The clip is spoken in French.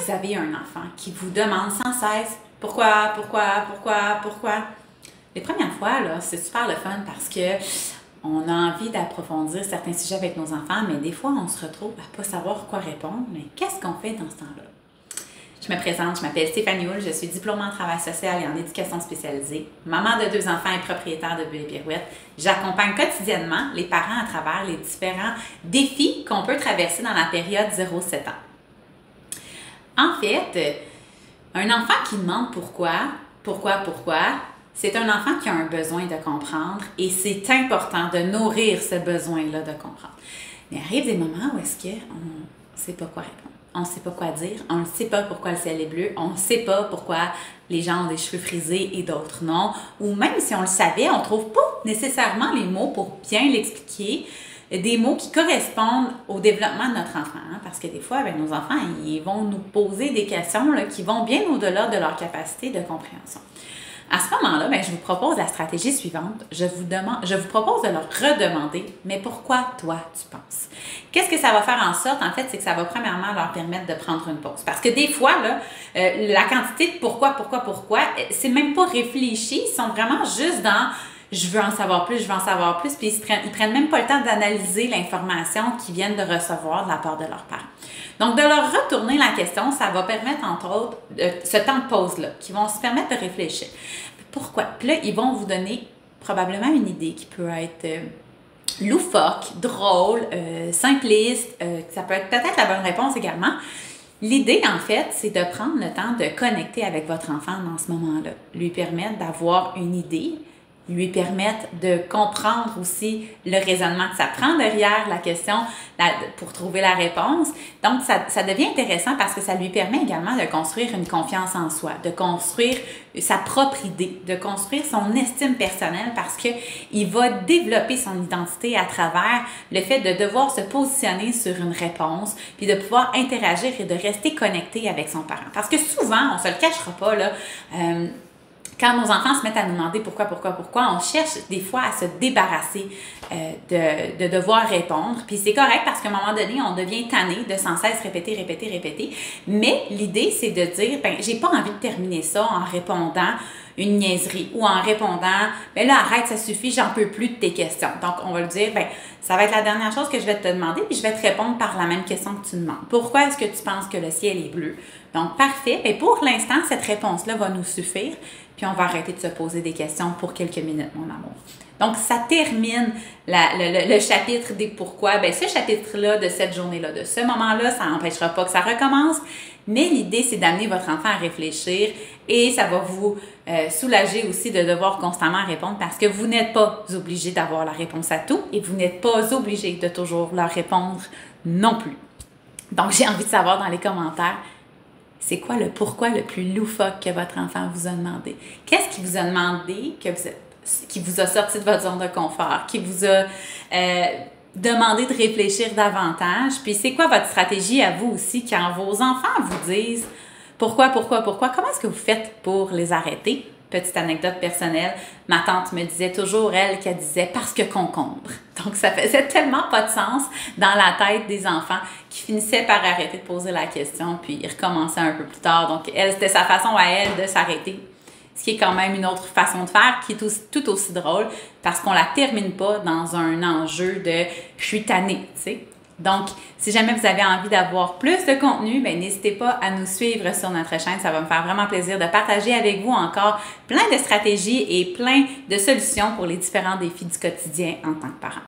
vous avez un enfant qui vous demande sans cesse pourquoi, les premières fois, là, c'est super le fun parce que on a envie d'approfondir certains sujets avec nos enfants, mais des fois, on se retrouve à ne pas savoir quoi répondre. Mais qu'est-ce qu'on fait dans ce temps-là? Je me présente, je m'appelle Stéphanie Houle, je suis diplômée en travail social et en éducation spécialisée, maman de 2 enfants et propriétaire de Bulles et Pirouettes. J'accompagne quotidiennement les parents à travers les différents défis qu'on peut traverser dans la période 0-7 ans. En fait, un enfant qui demande pourquoi, c'est un enfant qui a un besoin de comprendre et c'est important de nourrir ce besoin-là de comprendre. Mais il arrive des moments où est-ce qu'on ne sait pas quoi répondre. On ne sait pas quoi dire, on ne sait pas pourquoi le ciel est bleu, on ne sait pas pourquoi les gens ont des cheveux frisés et d'autres non, ou même si on le savait, on ne trouve pas nécessairement les mots pour bien l'expliquer, des mots qui correspondent au développement de notre enfant, hein, parce que des fois, nos enfants, ils vont nous poser des questions là, qui vont bien au-delà de leur capacité de compréhension. À ce moment-là, je vous propose la stratégie suivante. Je vous propose de leur redemander, mais pourquoi toi tu penses? Qu'est-ce que ça va faire en sorte? En fait, c'est que ça va premièrement leur permettre de prendre une pause. Parce que des fois, là, la quantité de pourquoi, c'est même pas réfléchi. Ils sont vraiment juste dans je veux en savoir plus, puis ils prennent même pas le temps d'analyser l'information qu'ils viennent de recevoir de la part de leurs parents. Donc, de leur retourner la question, ça va permettre, entre autres, ce temps de pause-là, qui vont se permettre de réfléchir. Pourquoi? Puis là, ils vont vous donner probablement une idée qui peut être loufoque, drôle, simpliste, ça peut être peut-être la bonne réponse également. L'idée, en fait, c'est de prendre le temps de connecter avec votre enfant dans ce moment-là, lui permettre d'avoir une idée, lui permettre de comprendre aussi le raisonnement que ça prend derrière la question pour trouver la réponse. Donc, ça devient intéressant parce que ça lui permet également de construire une confiance en soi, de construire sa propre idée, de construire son estime personnelle parce qu'il va développer son identité à travers le fait de devoir se positionner sur une réponse puis de pouvoir interagir et de rester connecté avec son parent. Parce que souvent, on ne se le cachera pas, là, quand nos enfants se mettent à nous demander pourquoi, on cherche des fois à se débarrasser de devoir répondre. Puis c'est correct parce qu'à un moment donné, on devient tanné de sans cesse répéter. Mais l'idée, c'est de dire, j'ai pas envie de terminer ça en répondant une niaiserie ou en répondant, là, arrête, ça suffit, j'en peux plus de tes questions. Donc, on va le dire, ça va être la dernière chose que je vais te demander, puis je vais te répondre par la même question que tu demandes. Pourquoi est-ce que tu penses que le ciel est bleu? Donc, parfait. Et pour l'instant, cette réponse-là va nous suffire, puis on va arrêter de se poser des questions pour quelques minutes, mon amour. Donc, ça termine le chapitre des pourquoi. Ce chapitre-là, de cette journée-là, de ce moment-là, ça n'empêchera pas que ça recommence, mais l'idée, c'est d'amener votre enfant à réfléchir et ça va vous soulager aussi de devoir constamment répondre parce que vous n'êtes pas obligé d'avoir la réponse à tout et vous n'êtes pas obligé de toujours leur répondre non plus. Donc, j'ai envie de savoir dans les commentaires, c'est quoi le pourquoi le plus loufoque que votre enfant vous a demandé? Qu'est-ce qu'il vous a demandé qui vous a sorti de votre zone de confort, qui vous a demandé de réfléchir davantage? Puis c'est quoi votre stratégie à vous aussi quand vos enfants vous disent pourquoi? Comment est-ce que vous faites pour les arrêter? Petite anecdote personnelle, ma tante me disait toujours, qu'elle disait parce que concombre. Donc, ça faisait tellement pas de sens dans la tête des enfants qui finissaient par arrêter de poser la question, puis ils recommençaient un peu plus tard. Donc, c'était sa façon à elle de s'arrêter. Ce qui est quand même une autre façon de faire qui est tout aussi drôle parce qu'on la termine pas dans un enjeu de « je suis tannée », tu sais. Donc, si jamais vous avez envie d'avoir plus de contenu, n'hésitez pas à nous suivre sur notre chaîne. Ça va me faire vraiment plaisir de partager avec vous encore plein de stratégies et plein de solutions pour les différents défis du quotidien en tant que parent.